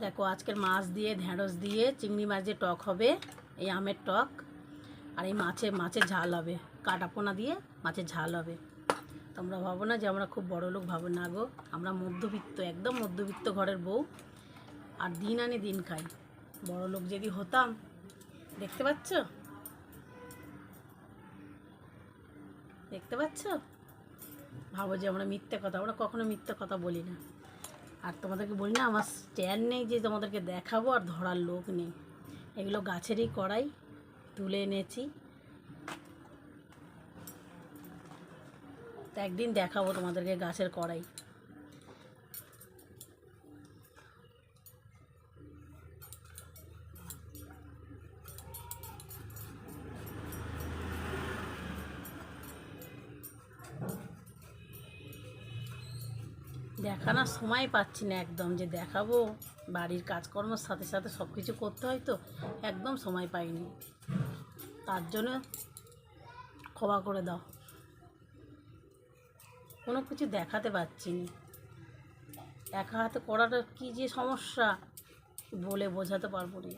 দেখো আজকের মাছ দিয়ে ঢ্যাঁড়স দিয়ে চিংড়ি মাছ দিয়ে টক হবে, এই আমের টক। আর এই মাছের ঝাল হবে, কাটা পোনা দিয়ে মাছের ঝাল হবে। তোমরা ভাবো না যে আমরা খুব বড় লোক, ভাবো না গো। আমরা মধ্যবিত্ত, একদম মধ্যবিত্ত ঘরের বউ, আর দিন আনি দিন খাই। বড় লোক যদি হতাম, দেখতে পাচ্ছ দেখতে পাচ্ছ ভাবো যে আমরা মিথ্যে কথা, আমরা কখনো মিথ্যে কথা বলি না। আর তোমাদেরকে বলি না, আমার স্ট্যান্ড নেই যে তোমাদেরকে দেখাবো, আর ধরার লোক নেই। এগুলো গাছেরই কড়াই, তুলে এনেছি, তো একদিন দেখাবো তোমাদেরকে গাছের কড়াই। দেখানোর সময় পাচ্ছি না একদম, যে দেখাবো। বাড়ির কাজকর্মের সাথে সাথে সব কিছু করতে হয়, তো একদম সময় পাইনি। তার জন্য ক্ষমা করে দাও, কোনো কিছু দেখাতে পারছি না। একা হাতে করাটা কী যে সমস্যা, বলে বোঝাতে পারবো না।